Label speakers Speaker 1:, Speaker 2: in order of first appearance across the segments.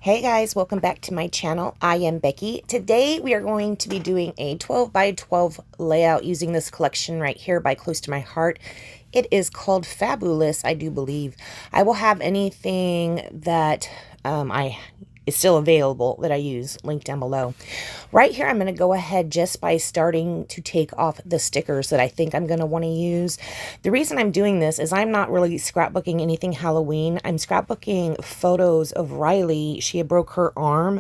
Speaker 1: Hey guys, welcome back to my channel. I am Becky. Today we are going to be doing a 12 by 12 layout using this collection right here by Close to My Heart. It is called Fabulous, I do believe. I will have anything that is still available that I use linked down below. Right here, I'm going to go ahead just by starting to take off the stickers that I think I'm going to want to use. The reason I'm doing this is I'm not really scrapbooking anything Halloween. I'm scrapbooking photos of Riley. She had broke her arm,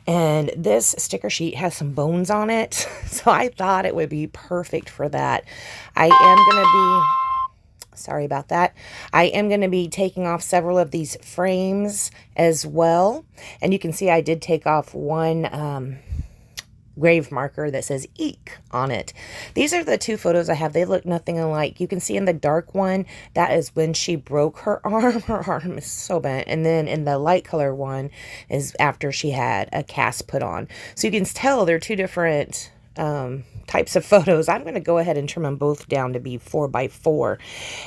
Speaker 1: and this sticker sheet has some bones on it. So I thought it would be perfect for that. I am going to be... Sorry about that. I am going to be taking off several of these frames as well. And you can see I did take off one grave marker that says Eek on it. These are the two photos I have. They look nothing alike. You can see in the dark one, that is when she broke her arm. Her arm is so bent. And then in the light color one is after she had a cast put on. So you can tell they're two different types of photos. I'm going to go ahead and trim them both down to be 4 by 4,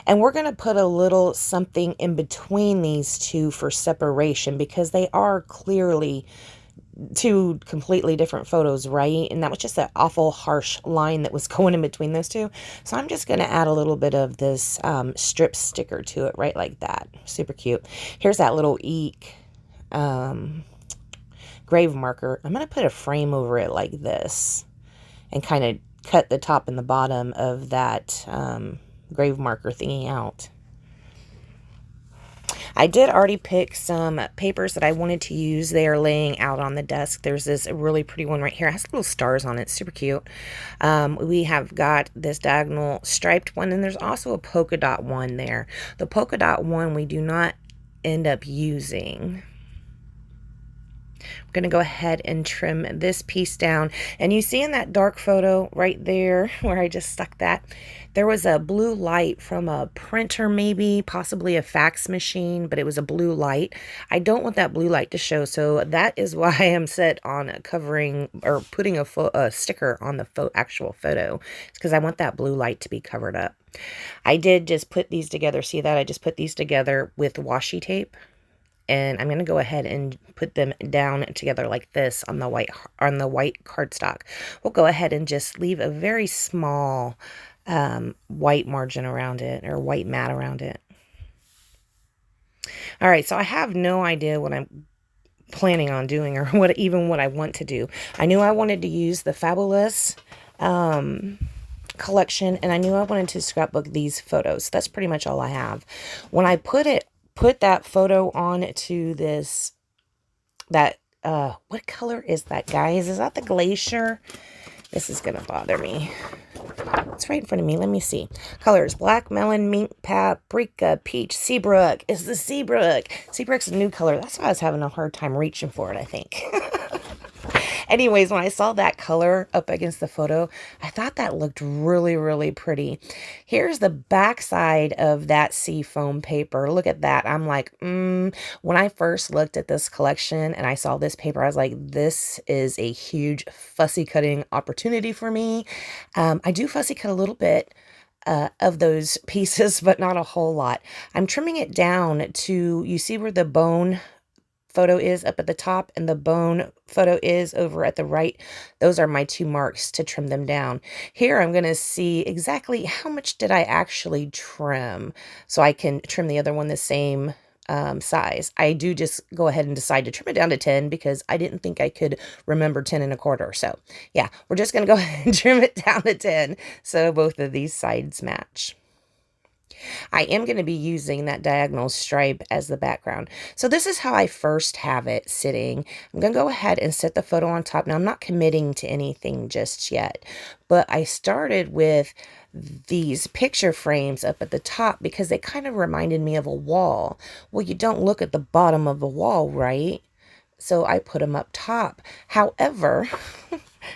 Speaker 1: and we're going to put a little something in between these two for separation because they are clearly two completely different photos, right? And that was just an awful harsh line that was going in between those two. So I'm just going to add a little bit of this strip sticker to it, right like that. Super cute. Here's that little Eek grave marker. I'm going to put a frame over it like this and kind of cut the top and the bottom of that grave marker thingy out. I did already pick some papers that I wanted to use. They are laying out on the desk. There's this really pretty one right here. It has little stars on it. Super cute. We have got this diagonal striped one, and there's also a polka dot one there. The polka dot one we do not end up using. I'm going to go ahead and trim this piece down. And you see in that dark photo right there where I just stuck that, there was a blue light from a printer, maybe, possibly a fax machine, but it was a blue light. I don't want that blue light to show, so that is why I'm set on covering or putting a sticker on the actual photo. It's because I want that blue light to be covered up. I did just put these together. See that? I just put these together with washi tape. And I'm going to go ahead and put them down together like this on the white cardstock. We'll go ahead and just leave a very small white margin around it, or white mat around it. All right, so I have no idea what I'm planning on doing or what I want to do. I knew I wanted to use the Fabulous collection, and I knew I wanted to scrapbook these photos. That's pretty much all I have. When I put that photo on to this, what color is that, guys? Is that the Glacier? This is gonna bother me. It's right in front of me. Let me see. Colors: black, melon, mink, paprika, peach, Seabrook. Is the Seabrook. Seabrook's a new color. That's why I was having a hard time reaching for it, I think. Anyways, when I saw that color up against the photo, I thought that looked really, really pretty. Here's the back side of that sea foam paper. Look at that. I'm like, when I first looked at this collection and I saw this paper, I was like, this is a huge fussy cutting opportunity for me. I do fussy cut a little bit of those pieces, but not a whole lot. I'm trimming it down to, you see where the bone photo is up at the top and the bone photo is over at the right. Those are my two marks to trim them down. Here I'm going to see exactly how much did I actually trim, so I can trim the other one the same size. I do just go ahead and decide to trim it down to 10 because I didn't think I could remember 10 1/4. So yeah, we're just going to go ahead and trim it down to 10 so both of these sides match. I am going to be using that diagonal stripe as the background. So this is how I first have it sitting. I'm going to go ahead and set the photo on top. Now I'm not committing to anything just yet, but I started with these picture frames up at the top because they kind of reminded me of a wall. Well, you don't look at the bottom of a wall, right? So I put them up top. However,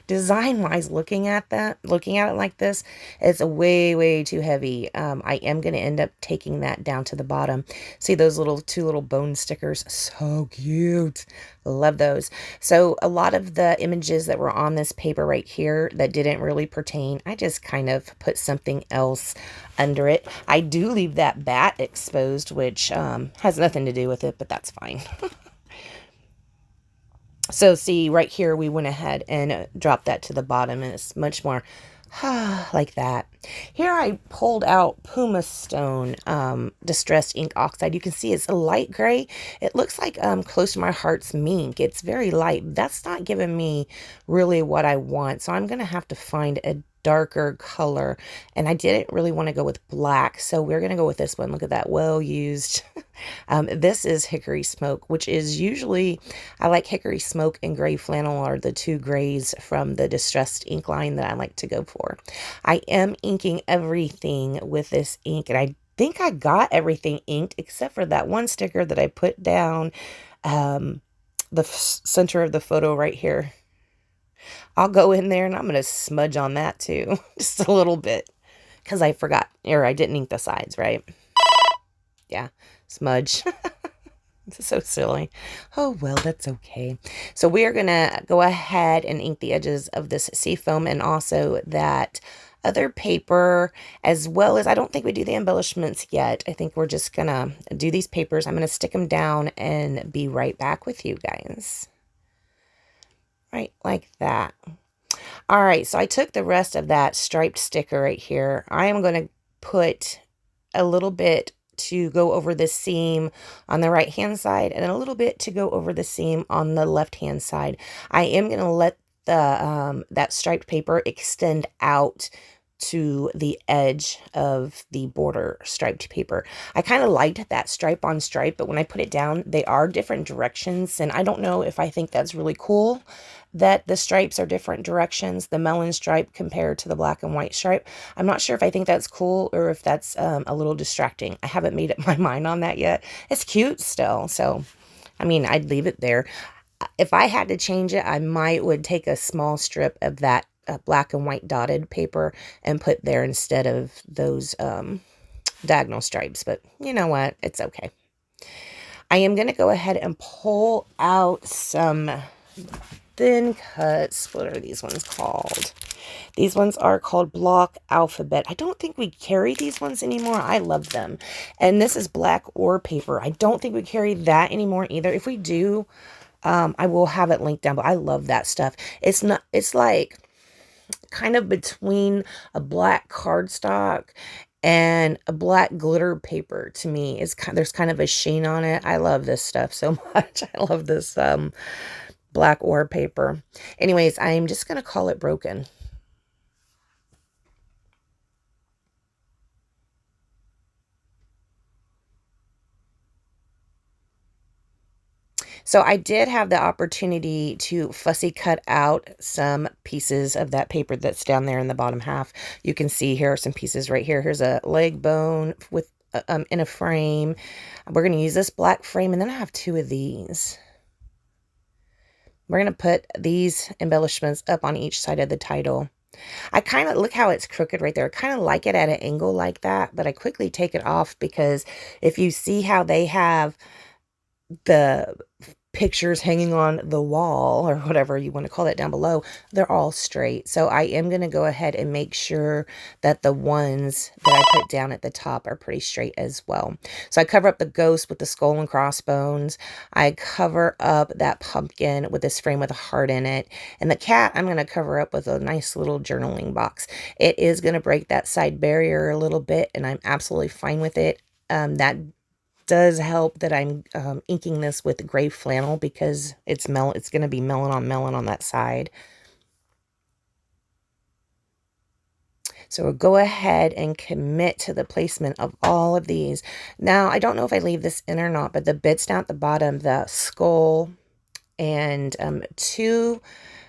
Speaker 1: design-wise, looking at it like this, it's way too heavy. I am going to end up taking that down to the bottom. See those two little bone stickers? So cute. Love those. So a lot of the images that were on this paper right here that didn't really pertain, I just kind of put something else under it. I do leave that bat exposed, which has nothing to do with it, but that's fine. So see, right here, we went ahead and dropped that to the bottom, and it's much more like that. Here I pulled out Puma Stone Distressed Ink Oxide. You can see it's a light gray. It looks like Close to My Heart's Mink. It's very light. That's not giving me really what I want. So I'm going to have to find a darker color. And I didn't really want to go with black. So we're going to go with this one. Look at that. Well used. This is Hickory Smoke, which is usually, I like Hickory Smoke and Gray Flannel are the two grays from the Distressed ink line that I like to go for. I am inking everything with this ink, and I think I got everything inked except for that one sticker that I put down the center of the photo right here. I'll go in there and I'm going to smudge on that too, just a little bit, because I forgot, or I didn't ink the sides, right? Yeah, smudge. This is so silly. Oh, well, that's okay. So we are going to go ahead and ink the edges of this seafoam and also that other paper, as well as, I don't think we do the embellishments yet. I think we're just going to do these papers. I'm going to stick them down and be right back with you guys. Right, like that. All right, so I took the rest of that striped sticker right here. I am going to put a little bit to go over the seam on the right hand side and a little bit to go over the seam on the left hand side. I am going to let the that striped paper extend out to the edge of the border striped paper. I kind of liked that stripe on stripe, but when I put it down, they are different directions, and I don't know if I think that's really cool that the stripes are different directions, the melon stripe compared to the black and white stripe. I'm not sure if I think that's cool or if that's a little distracting. I haven't made up my mind on that yet. It's cute still, so I mean, I'd leave it there. If I had to change it, I would take a small strip of that black and white dotted paper and put there instead of those diagonal stripes. But you know what? It's okay. I am going to go ahead and pull out some thin cuts. What are these ones called? These ones are called Block Alphabet. I don't think we carry these ones anymore. I love them. And this is black ore paper. I don't think we carry that anymore either. If we do, I will have it linked down, but I love that stuff. It's like kind of between a black cardstock and a black glitter paper. To me, there's kind of a sheen on it. I love this stuff so much. I love this black ore paper. Anyways, I'm just going to call it Broken. So I did have the opportunity to fussy cut out some pieces of that paper that's down there in the bottom half. You can see here are some pieces right here. Here's a leg bone with in a frame. We're going to use this black frame, and then I have two of these. We're going to put these embellishments up on each side of the title. I kind of, look how it's crooked right there. I kind of like it at an angle like that, but I quickly take it off because if you see how they have the pictures hanging on the wall or whatever you want to call that down below, they're all straight. So I am going to go ahead and make sure that the ones that I put down at the top are pretty straight as well. So I cover up the ghost with the skull and crossbones. I cover up that pumpkin with this frame with a heart in it. And the cat, I'm going to cover up with a nice little journaling box. It is going to break that side barrier a little bit, and I'm absolutely fine with it. That does help that I'm inking this with gray flannel because it's going to be melon on that side. So we'll go ahead and commit to the placement of all of these. Now, I don't know if I leave this in or not, but the bits down at the bottom, the skull and two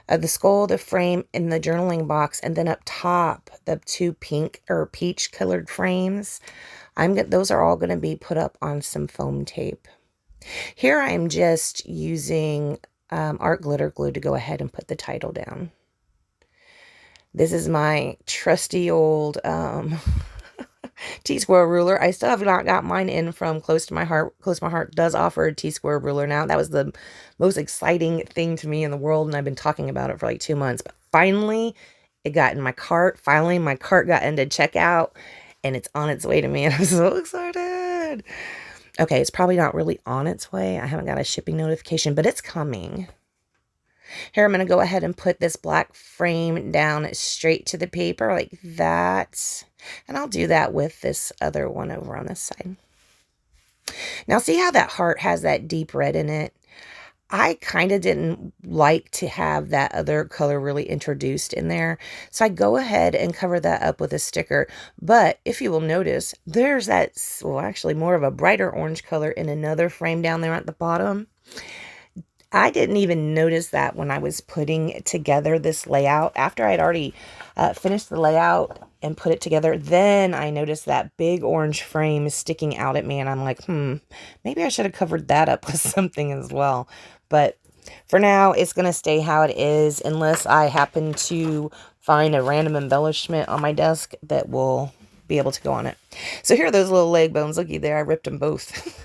Speaker 1: of the skull, the frame, and the journaling box, and then up top, the two pink or peach colored frames. Those are all going to be put up on some foam tape. Here I'm just using art glitter glue to go ahead and put the title down. This is my trusty old T-square ruler. I still have not got mine in from Close to My Heart. Close to My Heart does offer a T-square ruler now. That was the most exciting thing to me in the world, and I've been talking about it for like 2 months. But finally, it got in my cart. Finally, my cart got into checkout, and it's on its way to me, and I'm so excited. Okay, it's probably not really on its way. I haven't got a shipping notification, but it's coming. Here, I'm going to go ahead and put this black frame down straight to the paper like that. And I'll do that with this other one over on this side. Now, see how that heart has that deep red in it? I kind of didn't like to have that other color really introduced in there. So I go ahead and cover that up with a sticker. But if you will notice, there's that, well, actually more of a brighter orange color in another frame down there at the bottom. I didn't even notice that when I was putting together this layout. After I'd already finished the layout and put it together, then I noticed that big orange frame sticking out at me, and I'm like, maybe I should have covered that up with something as well. But for now, it's going to stay how it is unless I happen to find a random embellishment on my desk that will be able to go on it. So here are those little leg bones. Looky there, I ripped them both.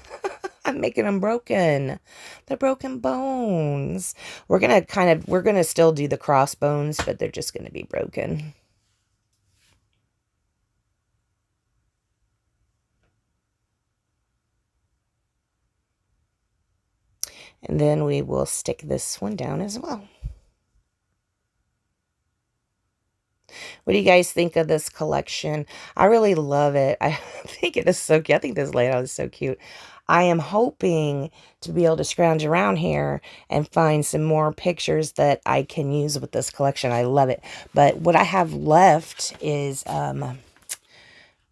Speaker 1: I'm making them broken. They're broken bones. We're going to still do the crossbones, but they're just going to be broken. And then we will stick this one down as well. What do you guys think of this collection? I really love it. I think it is so cute. I think this layout is so cute. I am hoping to be able to scrounge around here and find some more pictures that I can use with this collection. I love it. But what I have left is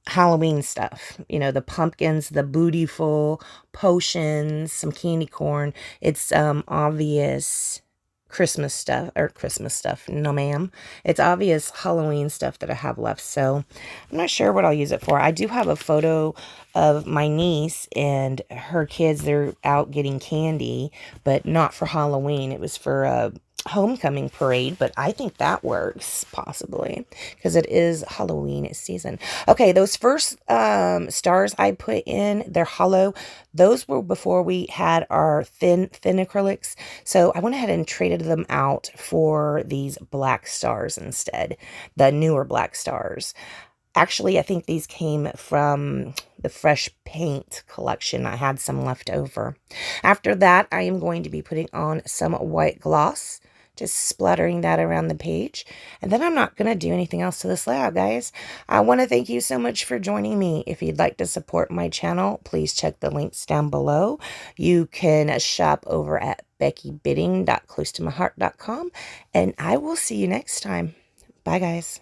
Speaker 1: Halloween stuff. You know, the pumpkins, the Bootyful, potions, some candy corn. It's obvious Christmas stuff. No, ma'am. It's obvious Halloween stuff that I have left. So I'm not sure what I'll use it for. I do have a photo of my niece and her kids. They're out getting candy, but not for Halloween. It was for a homecoming parade, but I think that works possibly because it is Halloween season. Okay, those first stars I put in, they're hollow. Those were before we had our thin acrylics, so I went ahead and traded them out for these black stars instead, the newer black stars. Actually, I think these came from the fresh paint collection. I had some left over. After that, I am going to be putting on some white gloss, just splattering that around the page. And then I'm not going to do anything else to this layout, guys. I want to thank you so much for joining me. If you'd like to support my channel, please check the links down below. You can shop over at beckybidding.closetomyheart.com. And I will see you next time. Bye, guys.